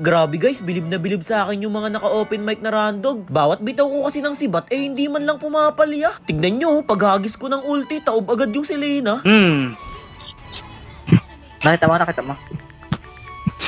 Grabe guys, bilib na bilib sa akin yung mga naka-open mic na randog. Bawat bitaw ko kasi ng sibat, hindi man lang pumapalya. Tignan nyo, paghagis ko ng ulti, taob agad yung Selena. Nakita mo.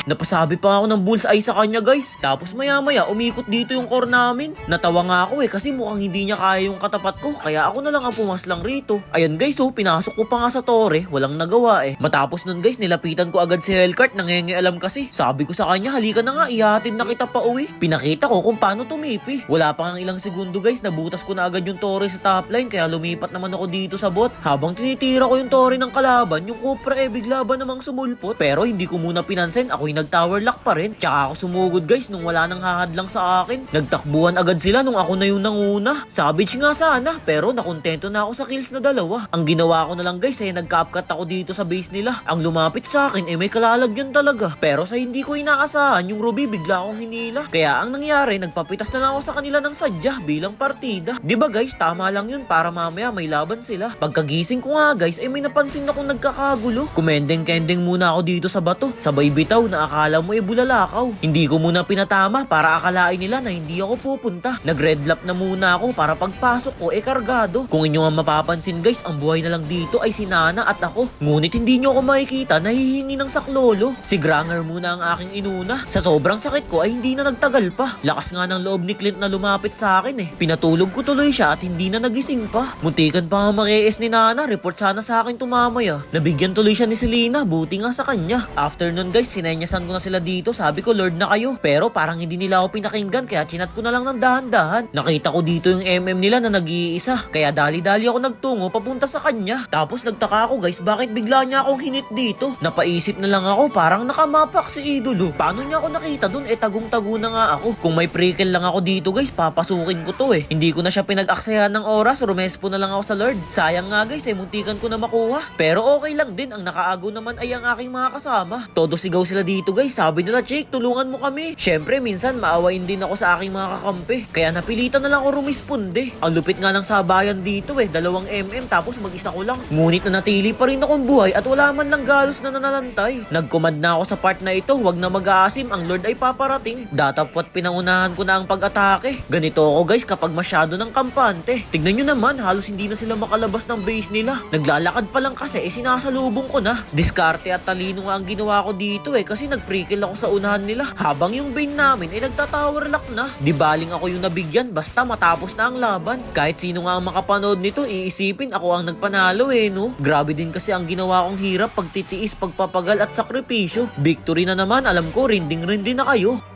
Napasabi pa ako ng bullseye sa kanya guys. Tapos maya maya umikot dito yung core namin. Natawa nga ako kasi mukhang hindi niya kaya yung katapat ko. Kaya ako na lang ang pumaslang rito. Ayan guys, pinasok ko pa nga sa tore. Walang nagawa eh. Matapos nun guys, nilapitan ko agad si Hellcart. Nangengialam kasi. Sabi ko sa kanya, halika na nga, ihatid na kita pa uwi. Pinakita ko kung paano tumipi. Wala pa nga ilang segundo guys, nabutas ko na agad yung tore sa top line. Kaya lumipat naman ako dito sa bot. Habang tinitira ko yung tore ng kalaban, yung Cupra bigla ba namang sumulpot. Pero hindi ko muna pinansin, ako nag-tower lock pa rin. Tsaka ako sumugod guys nung wala nang hahadlang sa akin. Nagtakbuhan agad sila nung ako na yung nanguna. Savage nga sana, pero nakontento na ako sa kills na dalawa. Ang ginawa ko na lang guys nag-capcut ako dito sa base nila. Ang lumapit sa akin may kalalagyan talaga. Pero sa hindi ko inaasahan, yung Ruby bigla akong hinila. Kaya ang nangyari, nagpapitas na lang ako sa kanila ng sadya bilang partida. Diba guys, tama lang yun para mamaya may laban sila. Pagkagising ko nga guys, may napansin akong nagkakagulo. Kumendeng-kendeng muna ako dito sa bato. Sabay bitaw na akala mo bulalakaw. Hindi ko muna pinatama para akalain nila na hindi ako pupunta. Nag-red lap na muna ako para pagpasok ko kargado. Kung inyo nga mapapansin guys, ang buhay na lang dito ay si Nana at ako. Ngunit hindi nyo ako makikita, nahihingi ng saklolo. Si Granger muna ang aking inuna. Sa sobrang sakit ko ay hindi na nagtagal pa. Lakas nga ng loob ni Clint na lumapit sa akin Pinatulog ko tuloy siya at hindi na nagising pa. Muntikan pa nga makiis ni Nana, report sana sa akin tumamaya. Nabigyan tuloy siya ni Selena, buti nga sa kanya. After nun guys, sinenyasan ko na sila dito. Sabi ko, Lord na kayo. Pero parang hindi nila ako pinakinggan kaya chinat ko na lang ng dahan-dahan. Nakita ko dito yung MM nila na nag-iisa. Kaya dali-dali ako nagtungo papunta sa kanya. Tapos nagtaka ako guys, bakit bigla niya akong hinit dito? Napaisip na lang ako, parang nakamapak si Idolo. Paano niya ako nakita dun? Tagong-tago na nga ako. Kung may pre-kill lang ako dito guys, papasukin ko to Hindi ko na siya pinag-aksayahan ng oras, rumespo na lang ako sa Lord. Sayang nga guys, muntikan ko na makuha. Pero okay lang din, ang nakaagaw naman ay ang aking mga kasama. Todo sigaw sila dito guys. Sabi nila, Jake, tulungan mo kami. Syempre, minsan maawain din ako sa aking mga kakampi. Kaya napilitan na lang ako rumisponde. Ang lupit nga ng sabayan dito 2 mm tapos mag-isa ko lang. Ngunit na natili pa rin akong buhay at wala man lang galos na nanalantay. Nagkumad na ako sa part na ito, wag na mag-aasim, ang Lord ay paparating. Datapwat pinangunahan ko na ang pag-atake. Ganito ako guys kapag masyado ng kampante. Tignan nyo naman, halos hindi na sila makalabas ng base nila. Naglalakad pa lang kasi sinasalubong ko na. Diskarte at talino nga ang ginawa ko dito kasi nag-pre-kill ako sa unahan nila. Habang yung Bane namin nagta-tower lock na. Di baling ako yung nabigyan basta matapos na ang laban. Kahit sino nga ang makapanood nito, iisipin ako ang nagpanalo no? Grabe din kasi ang ginawa kong hirap, pagtitiis, pagpapagal at sakripisyo. Victory na naman, alam ko, rinding-rindi na kayo.